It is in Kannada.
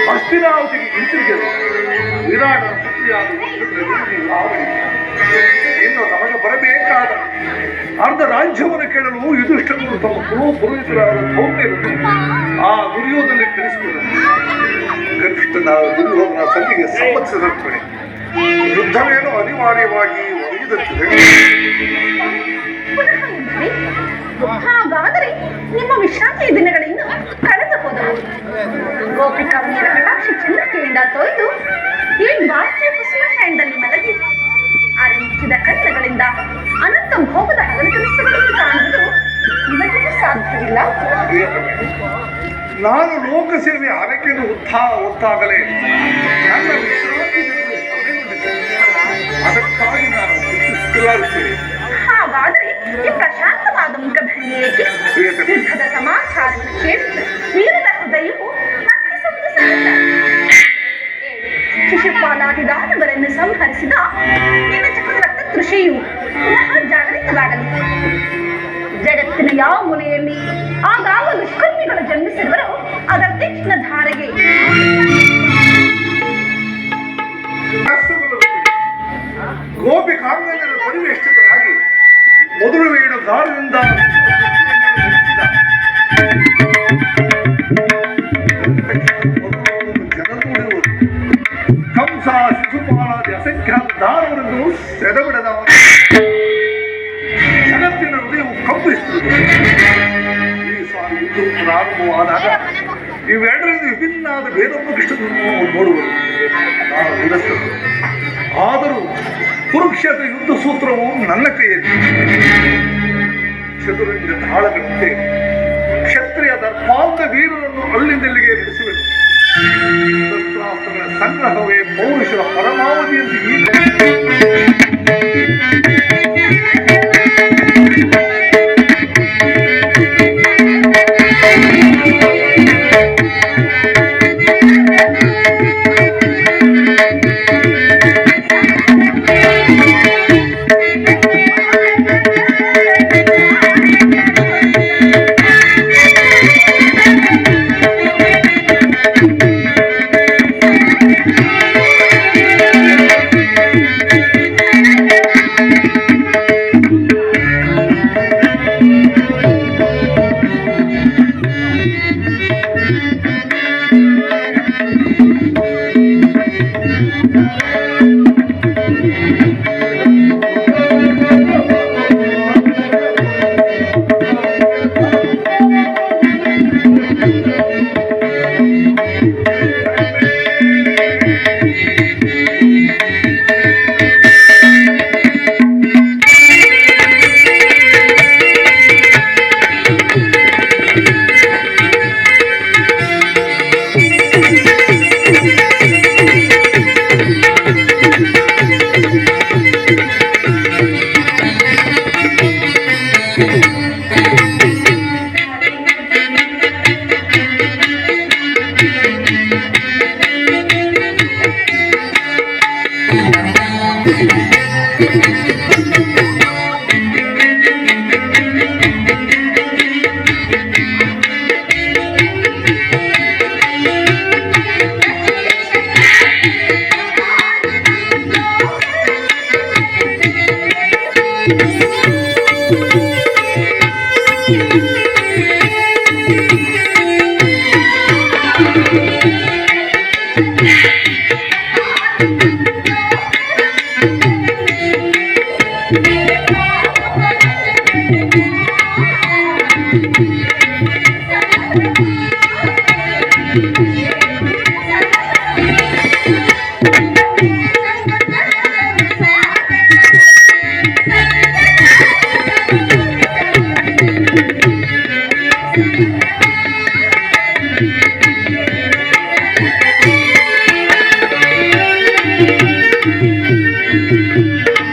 ಹಸ್ತಿನಾವತಿಗೆ ಹಿಂತಿರುಗಲು ವಿರಾಟ ಪುತ್ರಿಯಾದ ಇನ್ನು ನಮಗೆ ಬರಬೇಕಾದ ಅರ್ಧ ರಾಜ್ಯವನ್ನು ಕೇಳಲು ಯುಧಿಷ್ಠಿರರು ತಮ್ಮ ಪುರೋಹಿತರಾದ ಧೌಮ್ಯರನ್ನು ಆ ದುರ್ಯೋಧನ ಕಳಿಸಿದರು. ಕನಿಷ್ಠನ ದುರ್ಯೋಧನ ಸಂಧಿಗೆ ಸಮ್ಮತಿಸಿರುತ್ತದೆ. ಯುದ್ಧವೇನೋ ಅನಿವಾರ್ಯವಾಗಿ ಒದಗಿದಂತಿದೆ. ಹಾಗಾದರೆ ನಿಮ್ಮ ವಿಶ್ರಾಂತಿಯ ದಿನಗಳಿಂದ ಕಳೆದು ಹೋದವು. ಗೋಪಿಕಾವನ್ಯರ ಕಟಾಕ್ಷ ಚಂದ್ರಿಕೆಯಿಂದ ತೊಯ್ದು ಈ ಬಾಳ್ಕೆ ಕುಸುಮ ಹೆಂಡಲ್ಲಿ ಮಲಗಿ ಆರಂಭಿಸಿದ ಕಣ್ಣುಗಳಿಂದ ಅನಂತ ಭೋಗದ ಹಗಲು ಕನಸುಗಳನ್ನು ಕಾಣುವುದು ಇವತ್ತಿಗೂ ಸಾಧ್ಯವಿಲ್ಲ. ನಾನು ಲೋಕ ಸೇವೆ ಹರಕೆಯನ್ನು ಒತ್ತಾಗಲೇ ನನ್ನ ವಿಶ್ರಾಂತಿ ಅದಕ್ಕಾಗಿ ನಾನು ಚಿಂತಿಸಲಾಗುತ್ತೇನೆ. ಹಾಗಾದರೆ ಈ ಪ್ರಶಾಂತವಾದ ಮುಖಭಂಗಿ ಏಕೆ? ಯುದ್ಧದ ಸಮಾಚಾರವನ್ನು ಕೇಳಿ ವೀರನ ಹೃದಯವು ನರ್ತಿಸುವುದು ಸಹಜ. ಶಿಶುಪಾಲಾದಿ ದಾನವರನ್ನು ಸಂಹರಿಸಿದ ನಿನ್ನ ಚಕ್ರರಕ್ತ ತೃಷೆಯು ಪುನಃ ಜಾಗೃತವಾಗಲಿ. ಜಗತ್ತಿನ ಯಾವ ಮೂಲೆಯಲ್ಲಿ ಆಗಾವ ದುಷ್ಕರ್ಮಿಗಳು ಜನ್ಮಿಸಿರುವರೋ ಅದರ ತೀಕ್ಷ್ಣ ಧಾರೆಗೆ ಗೋಪಿಕಾಂಗನರ ಪರಿವೇಷ್ಟಿತರಾಗಿ ಮೊದಲು ವೇಣು ದಾರದಿಂದ ಜನದೂಡಿರುವುದು ಕಂಸ ಶಿಶುಪಾಲಾದಿ ಅಸಂಖ್ಯಾತ ದಾನವರನ್ನು ಸೆದಬಿಡದ ಜಗತ್ತಿನ ಹೃದಯವು ಕಂಪಿಸುತ್ತದೆ. ಈ ಸ್ವಾಮಿ ಯುದ್ಧವು ಪ್ರಾರಂಭವಾದಾಗ ಇವೆರಡರಿಂದ ವಿಭಿನ್ನಾದ ಭೇದೋಪಕೃಷ್ಣವನ್ನು ನೋಡುವರು. ನಾನು ನಿರಸ್ತರು. ಆದರೂ ಕುರುಕ್ಷೇತ್ರ ಯುದ್ಧ ಸೂತ್ರವು ನನ್ನ ಕೈಯಲ್ಲಿ. ಚದುರಂಗ ತಾಳಗಂತೆ ಕ್ಷತ್ರಿಯ ದರ್ಪಾಂತ ವೀರರನ್ನು ಅಲ್ಲಿಂದಲ್ಲಿಗೆ ನಡೆಸುವೆನು. ಶಸ್ತ್ರಾಸ್ತ್ರಗಳ ಸಂಗ್ರಹವೇ ಪೌರುಷರ ಪರಮಾವಧಿ ಎಂದು